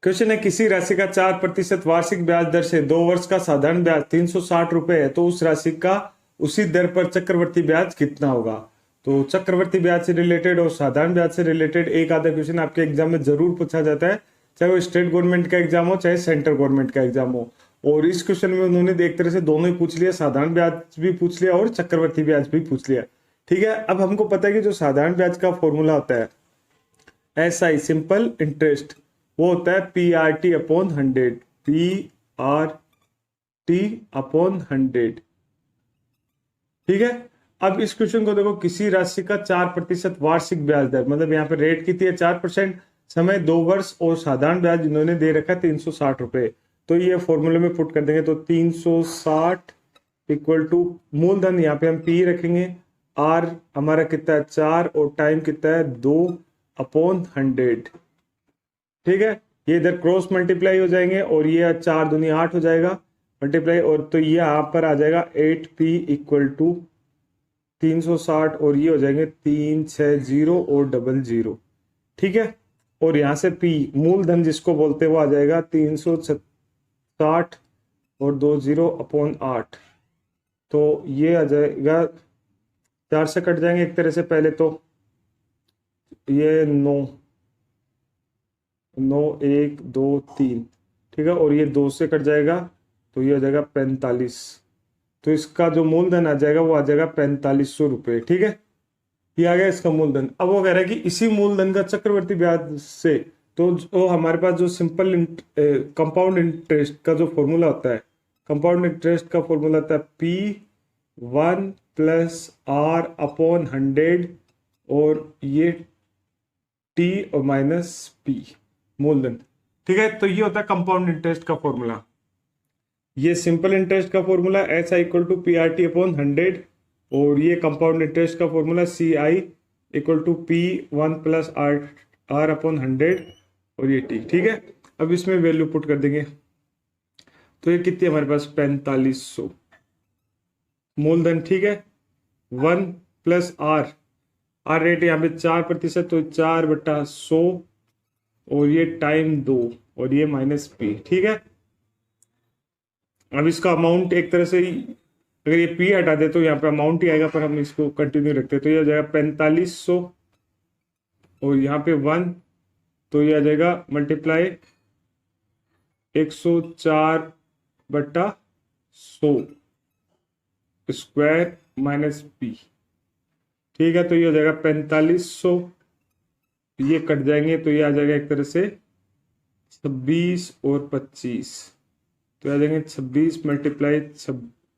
Question है किसी राशि का 4% वार्षिक ब्याज दर से 2 वर्ष का साधारण ब्याज 360 रुपए है, तो उस राशि का उसी दर पर चक्रवर्ती ब्याज कितना होगा। तो चक्रवर्ती ब्याज से रिलेटेड और साधारण ब्याज से रिलेटेड एक आधा क्वेश्चन आपके एग्जाम में जरूर पूछा जाता है, चाहे वो स्टेट गवर्नमेंट का एग्जाम हो चाहे सेंट्रल गवर्नमेंट का एग्जाम हो। और इस क्वेश्चन में उन्होंने एक तरह से दोनों ही पूछ लिया, साधारण ब्याज भी पूछ लिया और चक्रवर्ती ब्याज भी पूछ लिया। ठीक है, अब हमको पता है कि जो साधारण ब्याज का फॉर्मूला होता है SI सिंपल इंटरेस्ट, वो होता है PRT अपॉन 100, PRT अपॉन 100। ठीक है, अब इस क्वेश्चन को देखो, किसी राशि का 4% वार्षिक ब्याज दर, मतलब यहाँ पे रेट कितनी है 4%, समय 2 वर्ष और साधारण ब्याज इन्होंने दे रखा है 360 रुपए। तो ये फॉर्मूले में पुट कर देंगे, तो 360 इक्वल टू मूलधन यहाँ पे हम P रखेंगे, R हमारा कितना है 4 और टाइम कितना है 2 अपॉन 100। ठीक है, ये इधर क्रॉस मल्टीप्लाई हो जाएंगे और ये 4 दूनी 8 हो जाएगा मल्टीप्लाई, और तो ये यहाँ पर आ जाएगा 8P इक्वल टू 360 और ये हो जाएंगे 360 और 00। ठीक है, और यहाँ से P मूलधन जिसको बोलते हैं वो आ जाएगा 360 और 20 अपॉन 8। तो ये आ जाएगा 4 से कट जाएंगे एक तरह से, पहले तो ये 9 9 1 2 3। ठीक है, और ये 2 से कट जाएगा तो ये हो जाएगा 45। तो इसका जो मूलधन आ जाएगा वो आ जाएगा 4500 रुपये। ठीक है, ये आ गया इसका मूलधन। अब वो कह रहा है कि इसी मूलधन का चक्रवर्ती ब्याज से, तो जो हमारे पास जो सिंपल कंपाउंड इंटरेस्ट का जो फॉर्मूला होता है, कंपाउंड इंटरेस्ट का फॉर्मूला होता है P1 प्लस R अपॉन 100 और ये T और माइनस P मूलधन। ठीक है, तो ये होता है कंपाउंड इंटरेस्ट का फॉर्मूला। ये सिंपल इंटरेस्ट का formula SI equal to PRT upon 100 और ये कंपाउंड इंटरेस्ट का formula CI equal to P1 plus R upon 100 और ये T। ठीक है, अब इसमें वैल्यू पुट कर देंगे, तो ये कितनी हमारे पास 4500 मूलधन। ठीक है, 1 प्लस R रेट यहाँ पे 4%, तो 4/100 और ये टाइम 2 और ये माइनस P। ठीक है, अब इसका अमाउंट एक तरह से अगर ये P हटा दे तो यहाँ पे अमाउंट ही आएगा, पर हम इसको कंटिन्यू रखते हैं, तो ये आ जाएगा 4500 और यहाँ पे 1, तो ये आ जाएगा मल्टीप्लाई 104/100 स्क्वायर माइनस P। ठीक है, तो ये हो जाएगा 4500, ये कट जाएंगे तो ये आ जाएगा एक तरह से 26 और 25, तो आ जाएंगे 26 मल्टीप्लाई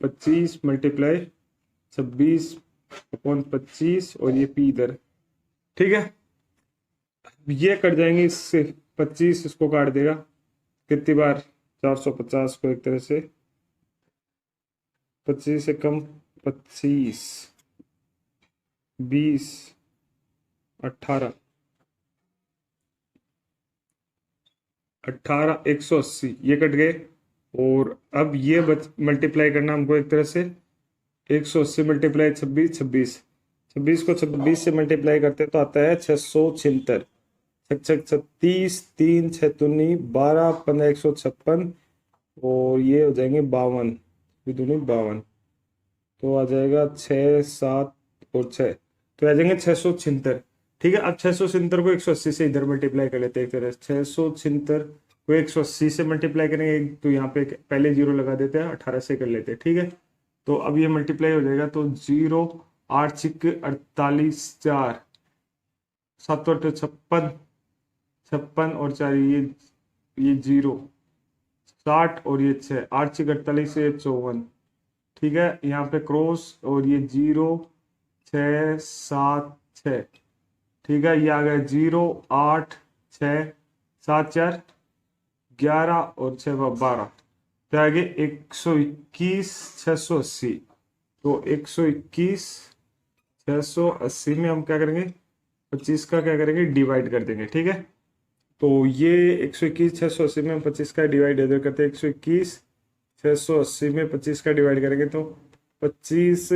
25 मल्टीप्लाई 26 अपॉन 25 और ये P इधर। ठीक है, ये कट जाएंगे इससे, 25 इसको काट देगा कितनी बार 450 को एक तरह से 25 से कम 25 20 18 180 ये कट गए। और अब ये मल्टीप्लाई करना हमको एक तरह से 180 मल्टीप्लाई 26 26 को 26 से मल्टीप्लाई करते तो आता है 676 36 3 6 दूनी 12 15 156 और ये हो जाएंगे 52 दूनी 52, तो आ जाएगा 6 7 और 6, तो आ जाएंगे 676। ठीक है, अब 676 को 180 से इधर मल्टीप्लाई कर लेते हैं एक तरह से, 676 को 180 से मल्टीप्लाई करेंगे तो यहाँ पे पहले 0 लगा देते हैं, 18 से कर लेते हैं। ठीक है, तो अब ये मल्टीप्लाई हो जाएगा, तो 0 8 6 48 4 7 8 56 56 और 4 ये 0 60 और ये 6 8 6 48 से 54। ठीक है, यहाँ पे क्रॉस और ये 0 6 7 6। ठीक है, ये आ गया 0 8 6 7 4 11 और 6 12, तो आगे 121 680। तो 121 680 में हम क्या करेंगे 25 का क्या करेंगे डिवाइड कर देंगे। ठीक है, तो ये 121 680 में हम 25 का डिवाइड इधर करते हैं, 121 680 में 25 का डिवाइड करेंगे तो 25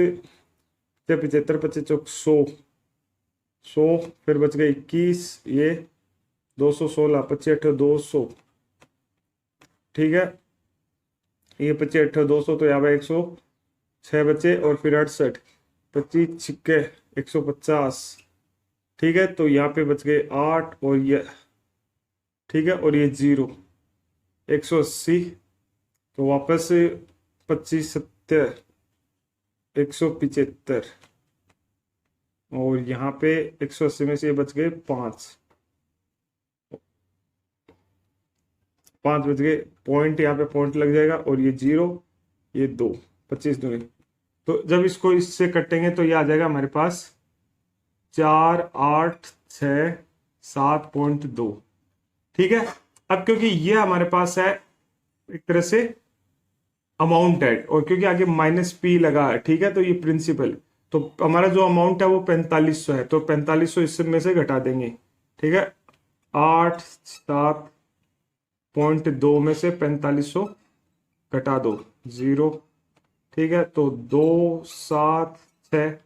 75 25 चौक 100 फिर बच गए 21, ये 216 25 8 200 ठीक है, ये 25 8 200, तो यहाँ पे 106 बचे, और फिर 68 25 छिक्के 150, ठीक है, तो यहाँ पे बच गए 8, और ये ठीक है, और ये 0 180, तो वापस 25 70 175, और यहाँ पे 180 में से ये बच गए 5 5 बच गए, पॉइंट यहाँ पे पॉइंट लग जाएगा, और ये 0 ये 2 25 दूनी, तो जब इसको इससे कटेंगे तो ये आ जाएगा हमारे पास 4 8 6 7.2, ठीक है। अब क्योंकि ये हमारे पास है एक तरह से अमाउंट है, और क्योंकि आगे माइनस पी लगा है, ठीक है, तो ये प्रिंसिपल, तो हमारा जो अमाउंट है वो 4500 है, तो 4500 इसमें से घटा देंगे, ठीक है, 8 7.2 में से 4500 घटा दो 0, ठीक है, तो 2 7 6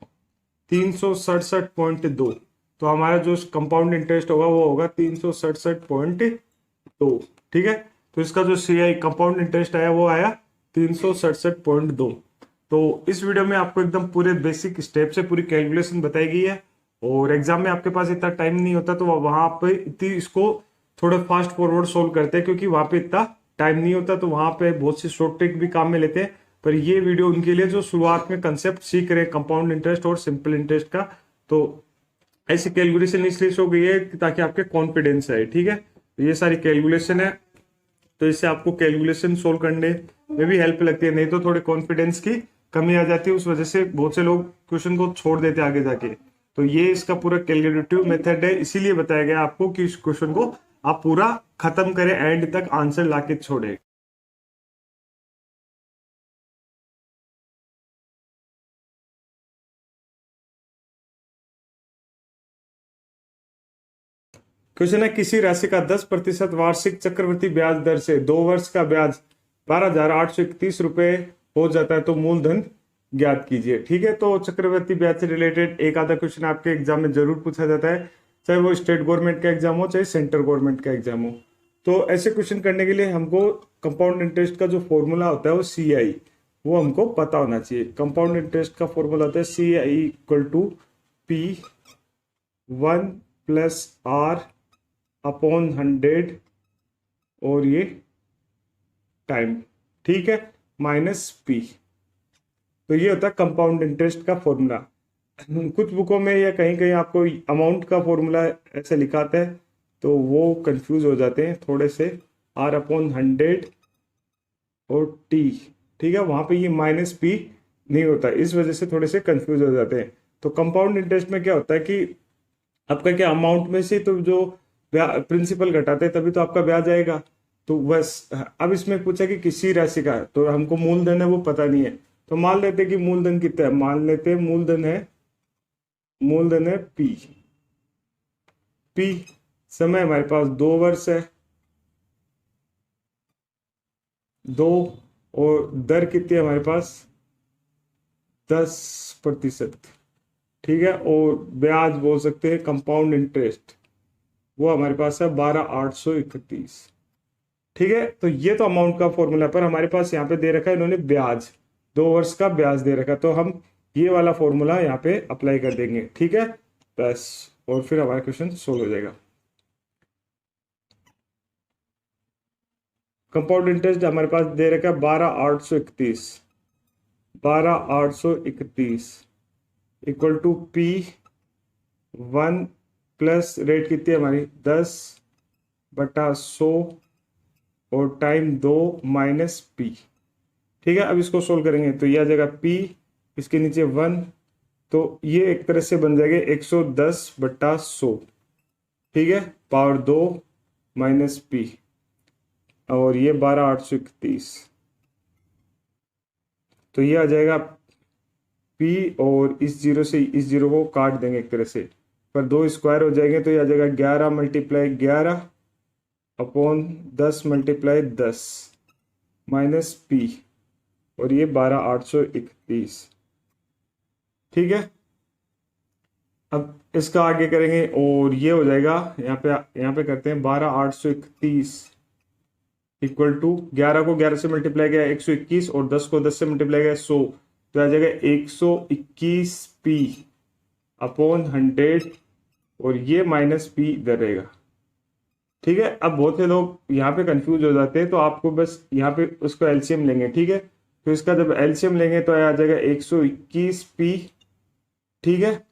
367.2, तो हमारा जो कंपाउंड इंटरेस्ट होगा वो होगा 367.2, ठीक है, तो इसका जो CI कंपाउंड इंटरेस्ट आया वो आया 367.2। तो इस वीडियो में आपको एकदम पूरे बेसिक स्टेप से पूरी कैलकुलेशन बताई गई है, और एग्जाम में आपके पास इतना टाइम नहीं होता तो वहां पे इतनी इसको थोड़ा फास्ट फॉरवर्ड सोल्व करते हैं, क्योंकि वहां पे इतना टाइम नहीं होता, तो वहां पे बहुत सी शॉर्ट ट्रिक भी काम में लेते हैं, पर ये वीडियो उनके लिए जो शुरुआत में कंसेप्ट सीख रहे हैं कंपाउंड इंटरेस्ट और सिंपल इंटरेस्ट का, तो ऐसी कैलकुलेशन इसलिए हो गई है ताकि आपके कॉन्फिडेंस है, ठीक है, तो ये सारी कैलकुलेशन है, तो इससे आपको कैलकुलेशन सोल्व करने में भी हेल्प लगती है, नहीं तो थोड़े कॉन्फिडेंस की कमी आ जाती है, उस वजह से बहुत से लोग क्वेश्चन को छोड़ देते हैं आगे जाके, तो ये इसका पूरा कैलकुलेटिव मेथड है, इसीलिए बताया गया आपको कि इस क्वेश्चन को आप पूरा खत्म करें, एंड तक आंसर लाके छोड़े। क्वेश्चन है, किसी राशि का 10% वार्षिक चक्रवृद्धि ब्याज दर से 2 वर्ष का ब्याज 12,831 रुपए हो जाता है, तो मूलधन ज्ञात कीजिए, ठीक है। तो चक्रवृद्धि ब्याज से रिलेटेड एक आधा क्वेश्चन आपके एग्जाम में जरूर पूछा जाता है, चाहे वो स्टेट गवर्नमेंट का एग्जाम हो चाहे सेंट्रल गवर्नमेंट का एग्जाम हो। तो ऐसे क्वेश्चन करने के लिए हमको कंपाउंड इंटरेस्ट का जो फॉर्मूला होता है वो CI, वो हमको पता होना चाहिए। कंपाउंड इंटरेस्ट का फॉर्मूला होता है CI equal to P1 plus R upon 100, और ये टाइम, ठीक है, माइनस P, तो ये होता है कंपाउंड इंटरेस्ट का फॉर्मूला। कुछ बुकों में या कहीं कहीं आपको अमाउंट का फॉर्मूला ऐसे लिखाते हैं, तो वो कंफ्यूज हो जाते हैं थोड़े से, R अपॉन 100 और T, ठीक है, वहां पे ये माइनस P नहीं होता, इस वजह से थोड़े से कंफ्यूज हो जाते हैं। तो कंपाउंड इंटरेस्ट में क्या होता है कि आपका क्या अमाउंट में से तो जो प्रिंसिपल घटाते हैं तभी तो आपका ब्याज आएगा, तो बस अब इसमें पूछा कि किसी राशि का है, तो हमको मूलधन है वो पता नहीं है, तो मान लेते हैं कि मूलधन कितना है, मान लेते हैं मूलधन है P समय हमारे पास 2 वर्ष है, 2, और दर कितनी है हमारे पास 10%, ठीक है, और ब्याज बोल सकते हैं कंपाउंड इंटरेस्ट, वो हमारे पास है 12,831, ठीक है। तो ये तो अमाउंट का फॉर्मूला, पर हमारे पास यहाँ पे दे रखा है इन्होंने ब्याज, 2 वर्ष का ब्याज दे रखा, तो हम ये वाला फॉर्मूला यहाँ पे अप्लाई कर देंगे, ठीक है, बस, और फिर हमारा क्वेश्चन सोल्व हो जाएगा। कंपाउंड इंटरेस्ट हमारे पास दे रखा है 12,831 equal to P1 plus rate कितनी है हमारी 10/100 और टाइम 2 माइनस P, ठीक है। अब इसको सोल्व करेंगे तो ये आ जाएगा P, इसके नीचे 1, तो ये एक तरह से बन जाएगा 110/100, ठीक है, पावर 2 माइनस P, और ये 12,831, तो ये आ जाएगा P, और इस जीरो से इस जीरो को काट देंगे एक तरह से, पर 2 स्क्वायर हो जाएंगे, तो ये आ जाएगा 11 × 11 अपॉन 10 × 10 माइनस P, और ये 12,831, ठीक है। अब इसका आगे करेंगे, और ये हो जाएगा यहाँ पे करते हैं 12,831 इक्वल टू 11 को 11 से मल्टीप्लाई किया 121 और 10 को 10 से मल्टीप्लाई किया 100, तो आ जाएगा 121p अपॉन 100 और ये माइनस p इधर रहेगा। ठीक है, अब बहुत से लोग यहाँ पे कंफ्यूज हो जाते हैं, तो आपको बस यहाँ पे उसको एलसीएम लेंगे। ठीक है, तो इसका जब एलसीएम लेंगे तो आ जाएगा 121p, ठीक है,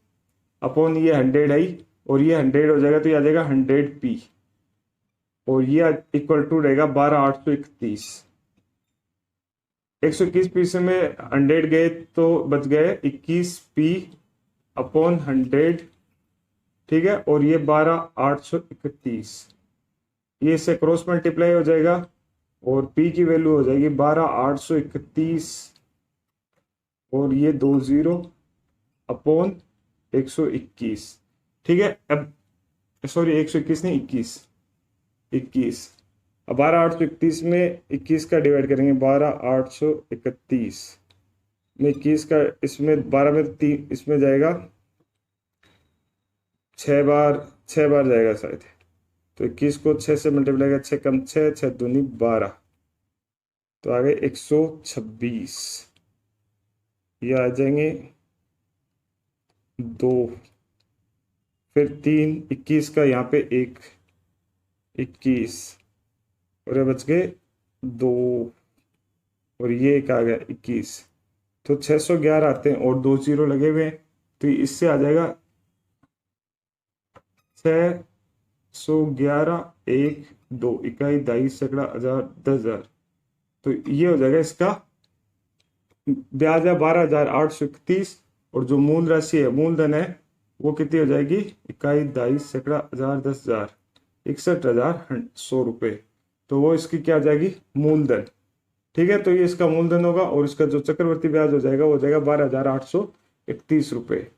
अपॉन ये 100 है और ये 100 हो जाएगा तो ये आ जाएगा 100p और ये इक्वल टू रहेगा 12831। 121p से में 100 गए तो बच गए 21p अपॉन 100, ठीक है, और ये 12831, ये इससे क्रॉस मल्टीप्लाई हो जाएगा और p की वैल्यू हो जाएगी 12831 और ये 20 अपॉन 121। ठीक है, अब सॉरी 121 नहीं 21। अब 12831 में 21 का डिवाइड करेंगे, 12831 में 21 का, इसमें 12 में 3 इसमें जाएगा 6 बार जाएगा शायद, तो 21 को 6 से मल्टीप्लाई करेगा, 6 कम 6, 6 दूनी 12, तो आ गए 126। ये आ जाएंगे 2, फिर 3, 21 का यहाँ पे 1, 21 और ये बच गए 2 और ये एक आ गया 21, तो 611 आते हैं और 2 जीरो लगे हुए हैं, तो इससे आ जाएगा 611 1 2 इकाई दाई सैकड़ा हजार 10,000, तो ये हो जाएगा इसका ब्याज है 12,831 और जो मूल राशि है मूलधन है वो कितनी हो जाएगी, इकाई दाई सैकड़ा हजार 10,000 61,100 रुपये, तो वो इसकी क्या हो जाएगी मूलधन। ठीक है, तो ये इसका मूलधन होगा और इसका जो चक्रवर्ती ब्याज हो जाएगा वो हो जाएगा 12,831 रुपये।